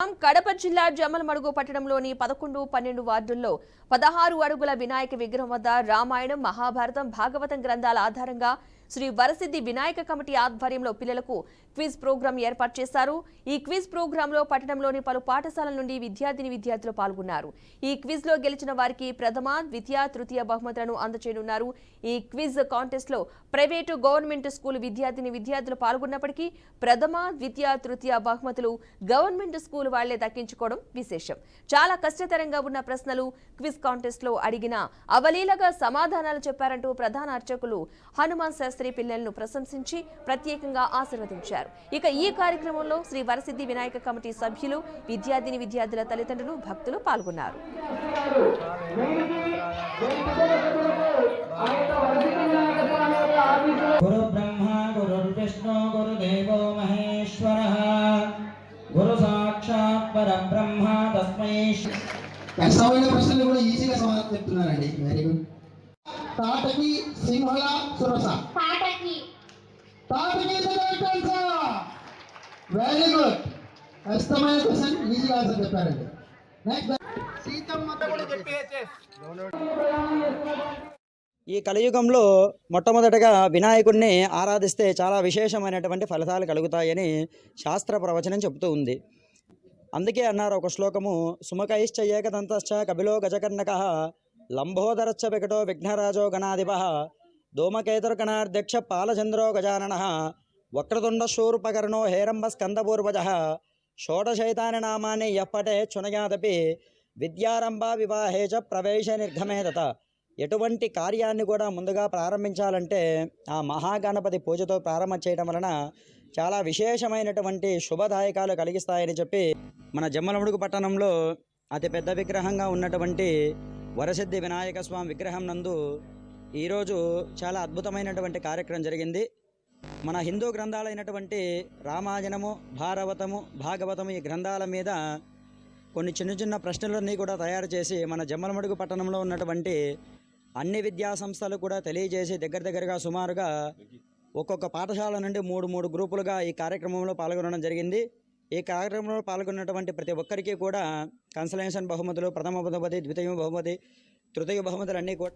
కడప జిల్లా జమ్మలమడుగు పట్టణంలోని 11, 12 వార్డుల్లో 16 అడుగుల వినాయక విగ్రహం వద్ద రామాయణం, మహాభారతం, భాగవతం గ్రంథాల ఆధారంగా శ్రీ వరసిద్ధి వినాయక కమిటీ ఆధ్వర్యంలో పిల్లలకు క్విజ్ ప్రోగ్రాం ఏర్పాటు చేశారు. ఈ క్విజ్ ప్రోగ్రాంలో పట్టణంలోని పలు పాఠశాలల నుండి విద్యార్థులు పాల్గొన్నారు. ఈ క్విజ్ లో గెలిచిన వారికి ప్రథమ, ద్వితీయ, తృతీయ బహుమతులను అందజేయనున్నారు. ఈ క్విజ్ కాంటెస్ట్ లో ప్రైవేటు, గవర్నమెంట్ స్కూల్ విద్యార్థులు పాల్గొన్నప్పటికీ ప్రథమ, ద్వితీయ, తృతీయ బహుమతులు గవర్నమెంట్ స్కూల్ వాళ్లే దక్కించుకోవడం విశేషం. చాలా కష్టతరంగా ఉన్న ప్రశ్నలు క్విజ్ కాంటెస్ట్ లో అడిగిన అవలీలగా సమాధానాలు చెప్పారంటూ ప్రధాన అర్చకులు హనుమాన్ శాస్త్రి పిల్లలను ప్రశంసించి ప్రత్యేకంగా ఆశీర్వదించారు. ఇక ఈ కార్యక్రమంలో శ్రీ వరసిద్ధి వినాయక కమిటీ సభ్యులు, విద్యార్థుల తల్లిదండ్రులు, భక్తులు పాల్గొన్నారు. గురు బ్రహ్మ గురు విష్ణు గురు దేవో మహేశ్వరః గురు సాక్షాత్ పరబ్రహ్మ తస్మై. కష్టమైన ప్రశ్నలు కూడా ఈజీగా సమాధానం చెప్తున్నారండి. Very good. Tataki, Simhala, Surasa. Tataki very good. కష్టమైన క్వశ్చన్ ఈజీగా ఆన్సర్ చెప్పారండి. నెక్స్ట్ ఈ కలియుగంలో మొట్టమొదటగా వినాయకుడిని ఆరాధిస్తే చాలా విశేషమైనటువంటి ఫలితాలు కలుగుతాయని శాస్త్ర ప్రవచనం చెబుతూ ఉంది. అందుకే అన్నారు ఒక శ్లోకము, సుముఖైశ్చ ఏకదంతశ్చ కపిలో గజకర్ణకః లంబోదరశ్చ వికటో విఘ్నరాజో గణాధిపః ధూమకేతుర్గణాధ్యక్ష పాలచంద్రో గజాననః వక్రతుండ శూర్పకర్ణో హేరంబ స్కందపూర్వజః షోడశైతాని నామాన్ని యప్పటే చునయాదపి విద్యారంభ వివాహే చ ప్రవేశ నిర్గమే తత. ఎటువంటి కార్యాన్ని కూడా ముందుగా ప్రారంభించాలంటే ఆ మహాగణపతి పూజతో ప్రారంభం చేయడం వలన చాలా విశేషమైనటువంటి శుభదాయకాలు కలిగిస్తాయని చెప్పి మన జమ్మలమడుగు పట్టణంలో అతిపెద్ద విగ్రహంగా ఉన్నటువంటి వరసిద్ధి వినాయక స్వామి విగ్రహం నందు ఈరోజు చాలా అద్భుతమైనటువంటి కార్యక్రమం జరిగింది. మన హిందూ గ్రంథాలైనటువంటి రామాయణము, భాగవతము ఈ గ్రంథాల మీద కొన్ని చిన్న ప్రశ్నలన్నీ కూడా తయారు చేసి మన జమ్మలమడుగు పట్టణంలో ఉన్నటువంటి అన్ని విద్యా సంస్థలు కూడా తెలియజేసి దగ్గరగా సుమారుగా ఒక్కొక్క పాఠశాల నుండి మూడు గ్రూపులుగా ఈ కార్యక్రమంలో పాల్గొనడం జరిగింది. ఈ కార్యక్రమంలో పాల్గొన్నటువంటి ప్రతి ఒక్కరికి కూడా కన్సలేషన్ బహుమతులు, ప్రథమ బహుమతి, ద్వితీయ బహుమతి, తృతీయ బహుమతులు అన్నీ కూడా